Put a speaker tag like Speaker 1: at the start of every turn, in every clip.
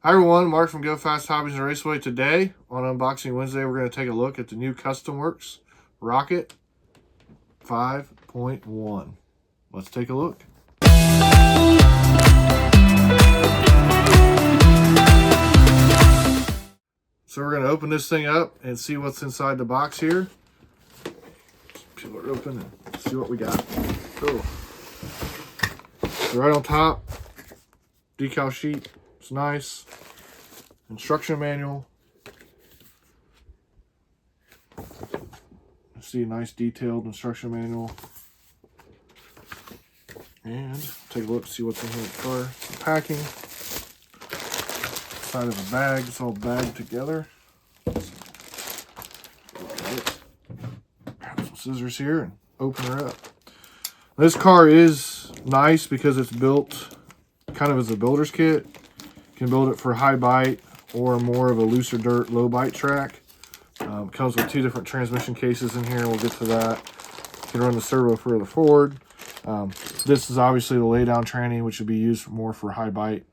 Speaker 1: Hi everyone, Mark from Go Fast Hobbies and Raceway. Today on Unboxing Wednesday, we're going to take a look at the new Custom Works Rocket 5.1. Let's take a look. So we're going to open this thing up and see what's inside the box here. Peel it open and see what we got. Oh. So right on top, decal sheet. It's nice. Instruction manual. See a nice detailed instruction manual. And take a look, see what's in here with the car. Some packing. Side of the bag, it's all bagged together. Grab some scissors here and open her up. This car is nice because it's built kind of as a builder's kit. You can build it for high bite or more of a looser dirt, low bite track. Comes with two different transmission cases in here. We'll get to that. You can run the servo further forward. This is obviously the laydown tranny, which would be used more for high bite.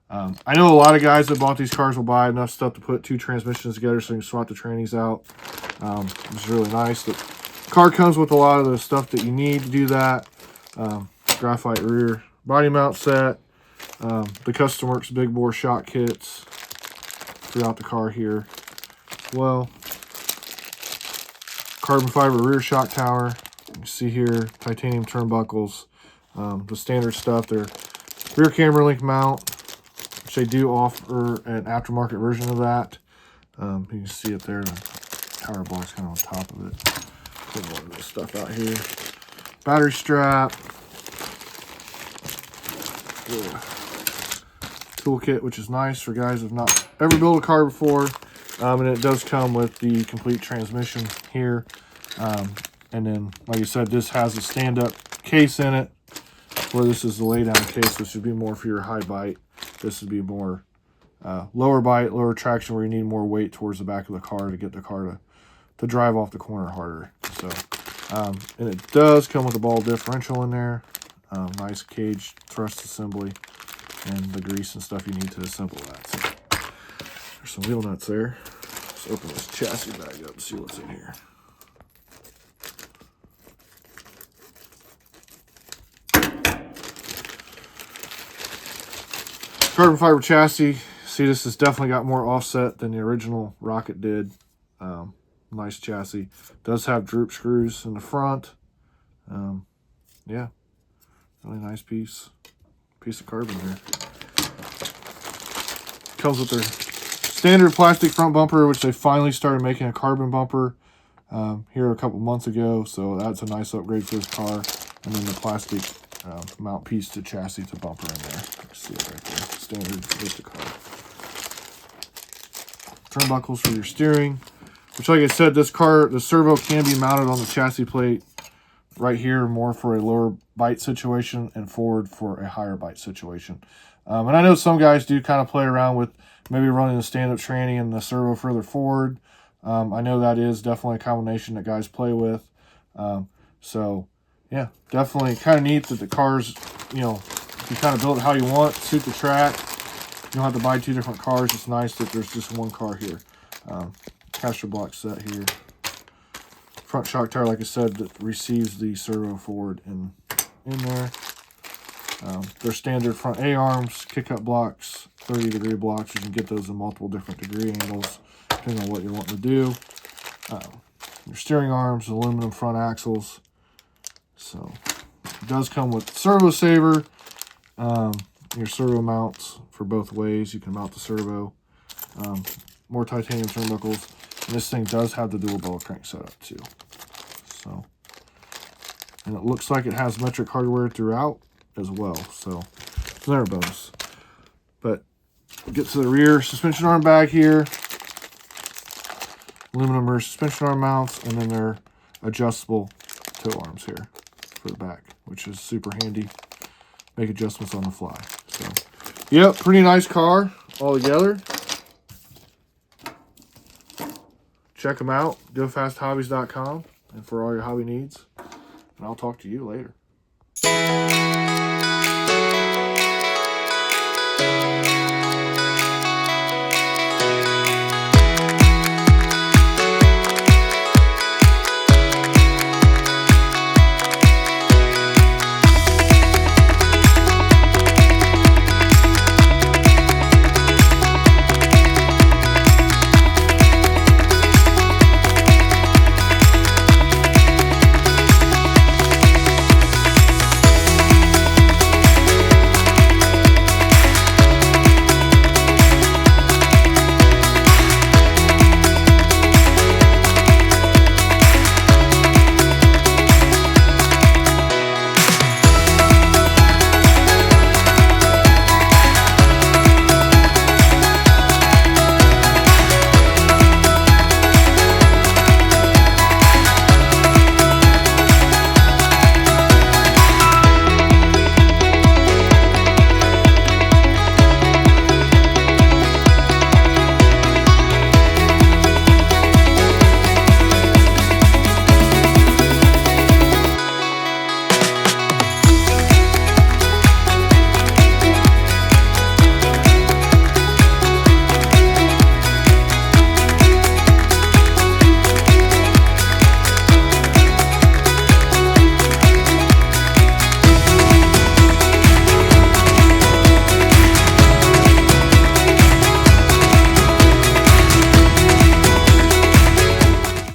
Speaker 1: I know a lot of guys that bought these cars will buy enough stuff to put two transmissions together so you can swap the trannies out. It's really nice. The car comes with a lot of the stuff that you need to do that. Graphite rear body mount set. The Custom Works big bore shock kits throughout the car here as well. Carbon fiber rear shock tower. You see here, titanium turnbuckles. The standard stuff. Their rear camera link mount, which they do offer an aftermarket version of that. You can see it there. The tower block's kind of on top of it. Put more of this stuff out here. Battery strap. Yeah. Toolkit, which is nice for guys who have not ever built a car before. And it does come with the complete transmission here. And then, like I said, this has a stand-up case in it, where this is the lay-down case. This would be more for your high bite. This would be more lower bite, lower traction, where you need more weight towards the back of the car to get the car to drive off the corner harder. So, and it does come with a ball differential in there. Nice cage thrust assembly. And the grease and stuff you need to assemble that. So there's some wheel nuts there. Let's open this chassis bag up and see what's in here. Carbon fiber chassis. See, this has definitely got more offset than the original Rocket did. Nice chassis. Does have droop screws in the front. Yeah, really nice piece of carbon there. Comes with their standard plastic front bumper, which they finally started making a carbon bumper here a couple months ago, so that's a nice upgrade for this car. And then the plastic mount piece to chassis to bumper in there. See it right there, standard with the car. Turnbuckles for your steering, which, like I said, this car, the servo can be mounted on the chassis plate right here, more for a lower bite situation, and forward for a higher bite situation. And I know some guys do kind of play around with maybe running the stand-up tranny and the servo further forward. I know that is definitely a combination that guys play with. So, yeah, definitely kind of neat that the cars, you know, you kind of build it how you want, suit the track. You don't have to buy two different cars. It's nice that there's just one car here. Caster block set here. Front shock tower, like I said, that receives the servo forward in there. Their standard front A-arms, kick-up blocks, 30-degree blocks. You can get those in multiple different degree angles, depending on what you're wanting to do. Your steering arms, aluminum front axles. So, it does come with servo saver. Your servo mounts for both ways. You can mount the servo. More titanium turnbuckles. And this thing does have the dual bellow crank setup too. So, and it looks like it has metric hardware throughout as well. So, it's another bonus. But we'll get to the rear suspension arm bag here. Aluminum rear suspension arm mounts, and then their adjustable toe arms here for the back, which is super handy. Make adjustments on the fly. So, yep, pretty nice car altogether. Check them out, gofasthobbies.com, and for all your hobby needs. And I'll talk to you later.